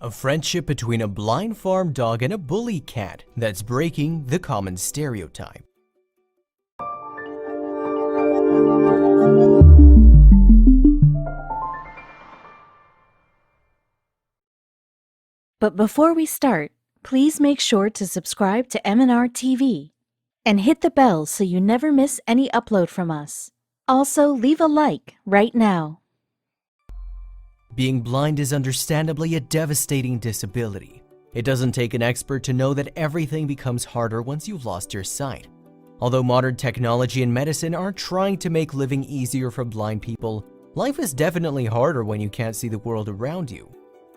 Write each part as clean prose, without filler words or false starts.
A friendship between a blind farm dog and a bully cat that's breaking the common stereotype. But before we start, please make sure to subscribe to M&R TV and hit the bell so you never miss any upload from us. Also, leave a like right now. Being blind is understandably a devastating disability. It doesn't take an expert to know that everything becomes harder once you've lost your sight. Although modern technology and medicine are trying to make living easier for blind people, life is definitely harder when you can't see the world around you.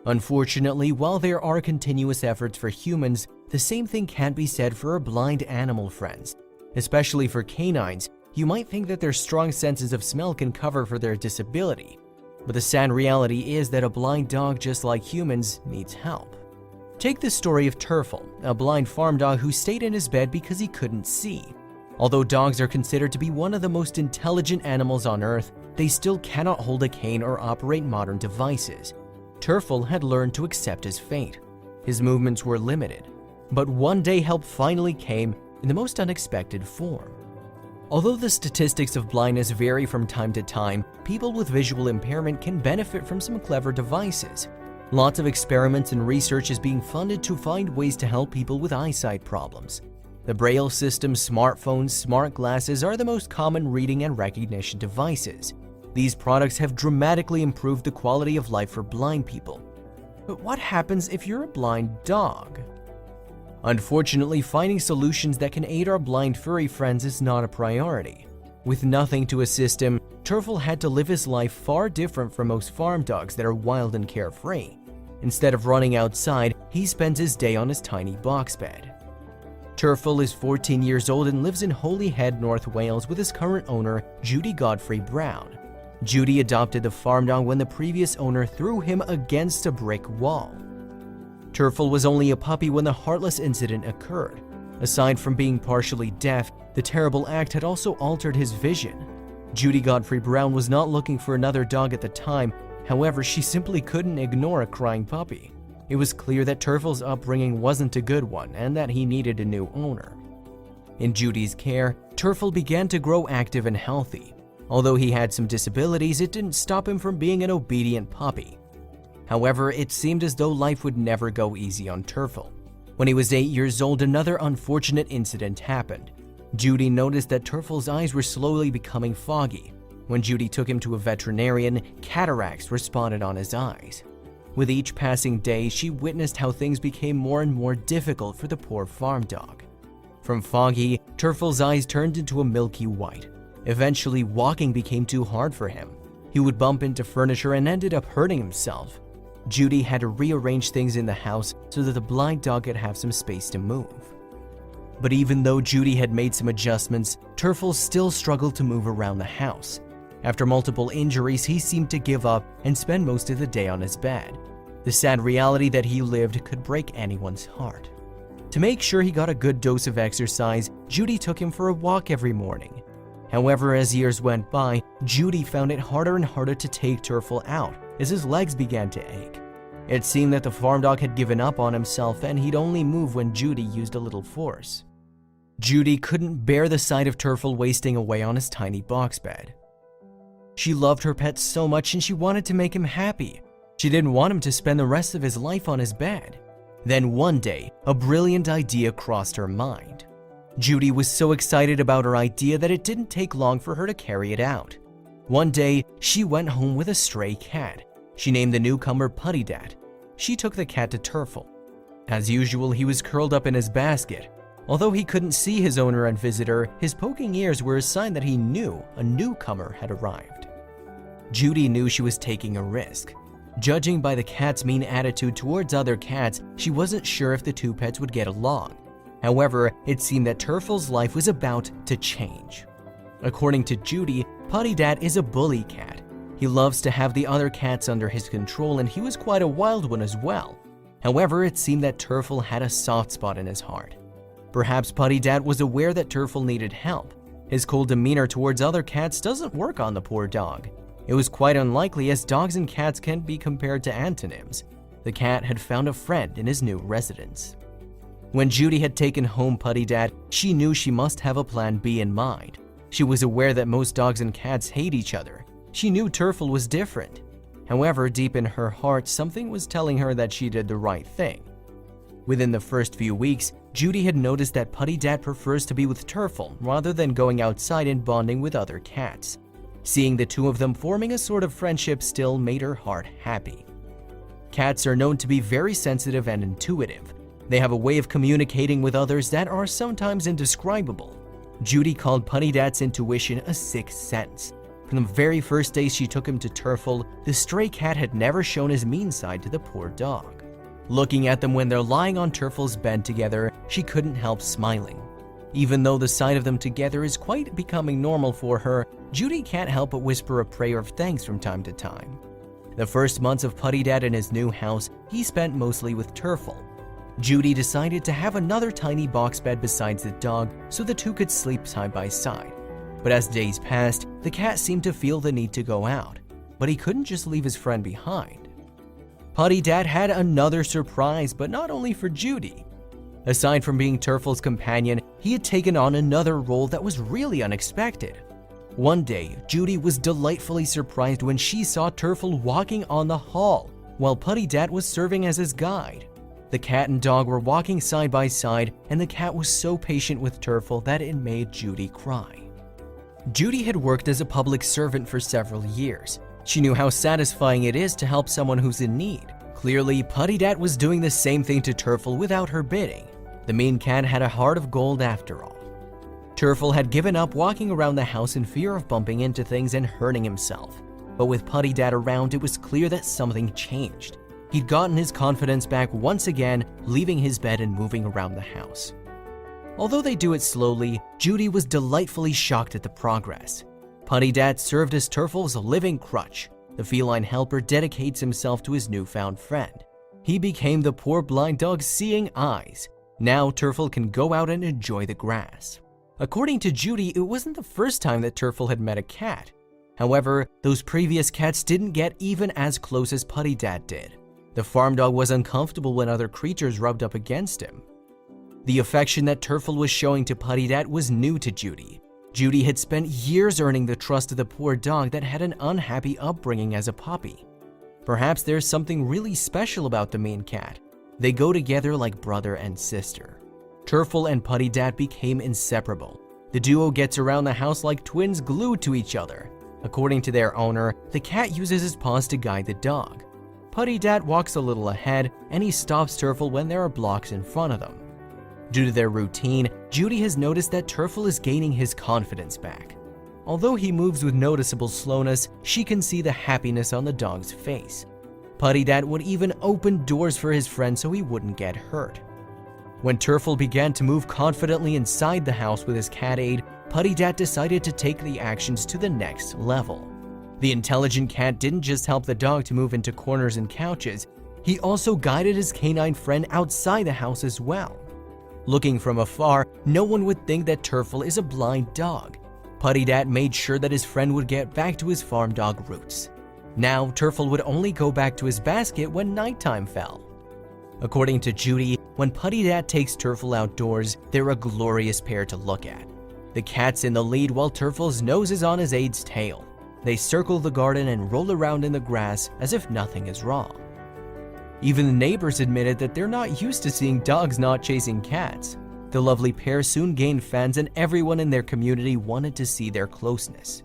Unfortunately, while there are continuous efforts for humans, the same thing can't be said for our blind animal friends. Especially for canines, you might think that their strong senses of smell can cover for their disability. But the sad reality is that a blind dog, just like humans, needs help. Take the story of Terfel, a blind farm dog who stayed in his bed because he couldn't see. Although dogs are considered to be one of the most intelligent animals on Earth, they still cannot hold a cane or operate modern devices. Terfel had learned to accept his fate. His movements were limited, but one day help finally came in the most unexpected form. Although the statistics of blindness vary from time to time, people with visual impairment can benefit from some clever devices. Lots of experiments and research is being funded to find ways to help people with eyesight problems. The Braille system, smartphones, smart glasses are the most common reading and recognition devices. These products have dramatically improved the quality of life for blind people. But what happens if you're a blind dog? Unfortunately, finding solutions that can aid our blind furry friends is not a priority. With nothing to assist him, Terfel had to live his life far different from most farm dogs that are wild and carefree. Instead of running outside, he spends his day on his tiny box bed. Terfel is 14 years old and lives in Holyhead, North Wales with his current owner, Judy Godfrey Brown. Judy adopted the farm dog when the previous owner threw him against a brick wall. Terfel was only a puppy when the heartless incident occurred. Aside from being partially deaf, the terrible act had also altered his vision. Judy Godfrey Brown was not looking for another dog at the time, however, she simply couldn't ignore a crying puppy. It was clear that Terfel's upbringing wasn't a good one and that he needed a new owner. In Judy's care, Terfel began to grow active and healthy. Although he had some disabilities, it didn't stop him from being an obedient puppy. However, it seemed as though life would never go easy on Terfel. When he was 8 years old, another unfortunate incident happened. Judy noticed that Terfel's eyes were slowly becoming foggy. When Judy took him to a veterinarian, cataracts were spotted on his eyes. With each passing day, she witnessed how things became more and more difficult for the poor farm dog. From foggy, Terfel's eyes turned into a milky white. Eventually, walking became too hard for him. He would bump into furniture and ended up hurting himself. Judy had to rearrange things in the house so that the blind dog could have some space to move. But even though Judy had made some adjustments, Terfel still struggled to move around the house. After multiple injuries, he seemed to give up and spend most of the day on his bed. The sad reality that he lived could break anyone's heart. To make sure he got a good dose of exercise, Judy took him for a walk every morning. However, as years went by, Judy found it harder and harder to take Terfel out as his legs began to ache. It seemed that the farm dog had given up on himself and he'd only move when Judy used a little force. Judy couldn't bear the sight of Terfel wasting away on his tiny box bed. She loved her pet so much and she wanted to make him happy. She didn't want him to spend the rest of his life on his bed. Then one day, a brilliant idea crossed her mind. Judy was so excited about her idea that it didn't take long for her to carry it out. One day, she went home with a stray cat. She named the newcomer Putty Dat. She took the cat to Terfel. As usual, he was curled up in his basket. Although he couldn't see his owner and visitor, his poking ears were a sign that he knew a newcomer had arrived. Judy knew she was taking a risk. Judging by the cat's mean attitude towards other cats, she wasn't sure if the two pets would get along. However, it seemed that Terfel's life was about to change. According to Judy, Putty Dat is a bully cat. He loves to have the other cats under his control and he was quite a wild one as well. However, it seemed that Terfel had a soft spot in his heart. Perhaps Putty Dat was aware that Terfel needed help. His cold demeanor towards other cats doesn't work on the poor dog. It was quite unlikely as dogs and cats can't be compared to antonyms. The cat had found a friend in his new residence. When Judy had taken home Putty Dad, she knew she must have a plan B in mind. She was aware that most dogs and cats hate each other. She knew Terfel was different. However, deep in her heart, something was telling her that she did the right thing. Within the first few weeks, Judy had noticed that Putty Dad prefers to be with Terfel rather than going outside and bonding with other cats. Seeing the two of them forming a sort of friendship still made her heart happy. Cats are known to be very sensitive and intuitive. They have a way of communicating with others that are sometimes indescribable. Judy called Putty Dad's intuition a sixth sense. From the very first day she took him to Terfel, the stray cat had never shown his mean side to the poor dog. Looking at them when they're lying on Terfel's bed together, she couldn't help smiling. Even though the sight of them together is quite becoming normal for her, Judy can't help but whisper a prayer of thanks from time to time. The first months of Putty Dad in his new house, he spent mostly with Terfel. Judy decided to have another tiny box bed besides the dog so the two could sleep side by side. But as days passed, the cat seemed to feel the need to go out, but he couldn't just leave his friend behind. Putty Dad had another surprise, but not only for Judy. Aside from being Terfel's companion, he had taken on another role that was really unexpected. One day, Judy was delightfully surprised when she saw Terfel walking on the hall while Putty Dad was serving as his guide. The cat and dog were walking side by side, and the cat was so patient with Terfel that it made Judy cry. Judy had worked as a public servant for several years. She knew how satisfying it is to help someone who's in need. Clearly, Putty Dad was doing the same thing to Terfel without her bidding. The mean cat had a heart of gold after all. Terfel had given up walking around the house in fear of bumping into things and hurting himself. But with Putty Dad around, it was clear that something changed. He'd gotten his confidence back once again, leaving his bed and moving around the house. Although they do it slowly, Judy was delightfully shocked at the progress. Putty Dad served as Terfel's living crutch. The feline helper dedicates himself to his newfound friend. He became the poor blind dog's seeing eyes. Now Terfel can go out and enjoy the grass. According to Judy, it wasn't the first time that Terfel had met a cat. However, those previous cats didn't get even as close as Putty Dad did. The farm dog was uncomfortable when other creatures rubbed up against him. The affection that Terfel was showing to Putty Dad was new to Judy. Judy had spent years earning the trust of the poor dog that had an unhappy upbringing as a puppy. Perhaps there's something really special about the mean cat. They go together like brother and sister. Terfel and Putty Dad became inseparable. The duo gets around the house like twins glued to each other. According to their owner, the cat uses his paws to guide the dog. Putty Dad walks a little ahead, and he stops Terfel when there are blocks in front of them. Due to their routine, Judy has noticed that Terfel is gaining his confidence back. Although he moves with noticeable slowness, she can see the happiness on the dog's face. Putty Dad would even open doors for his friend so he wouldn't get hurt. When Terfel began to move confidently inside the house with his cat aid, Putty Dad decided to take the actions to the next level. The intelligent cat didn't just help the dog to move into corners and couches, he also guided his canine friend outside the house as well. Looking from afar, no one would think that Terfel is a blind dog. Putty Dad made sure that his friend would get back to his farm dog roots. Now, Terfel would only go back to his basket when nighttime fell. According to Judy, when Putty Dad takes Terfel outdoors, they're a glorious pair to look at. The cat's in the lead while Terfel's nose is on his aid's tail. They circle the garden and roll around in the grass as if nothing is wrong. Even the neighbors admitted that they're not used to seeing dogs not chasing cats. The lovely pair soon gained fans, and everyone in their community wanted to see their closeness.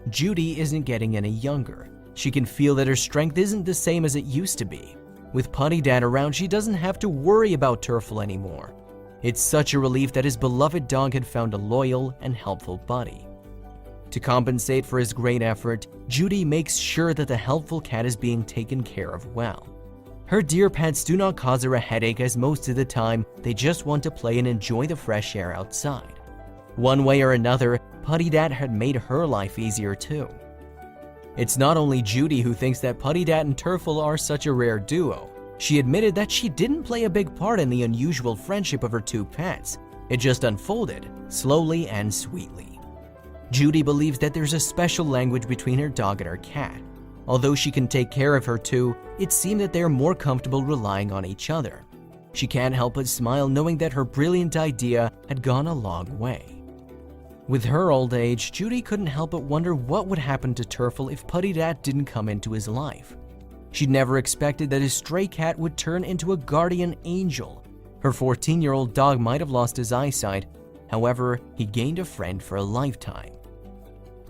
Judy isn't getting any younger. She can feel that her strength isn't the same as it used to be. With Putty Dad around, she doesn't have to worry about Terfel anymore. It's such a relief that his beloved dog had found a loyal and helpful buddy. To compensate for his great effort, Judy makes sure that the helpful cat is being taken care of well. Her dear pets do not cause her a headache, as most of the time they just want to play and enjoy the fresh air outside. One way or another, Putty Dad had made her life easier too. It's not only Judy who thinks that Putty Dad and Terfel are such a rare duo. She admitted that she didn't play a big part in the unusual friendship of her two pets. It just unfolded, slowly and sweetly. Judy believes that there's a special language between her dog and her cat. Although she can take care of her too, it seemed that they are more comfortable relying on each other. She can't help but smile knowing that her brilliant idea had gone a long way. With her old age, Judy couldn't help but wonder what would happen to Terfel if Putty Dat didn't come into his life. She'd never expected that his stray cat would turn into a guardian angel. Her 14-year-old dog might have lost his eyesight, however, he gained a friend for a lifetime.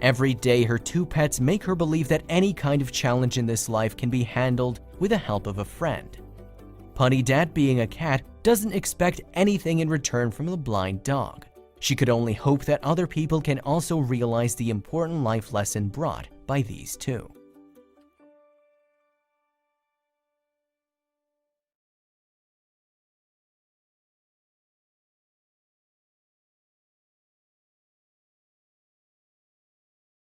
Every day, her two pets make her believe that any kind of challenge in this life can be handled with the help of a friend. Putty Dat, being a cat, doesn't expect anything in return from the blind dog. She could only hope that other people can also realize the important life lesson brought by these two.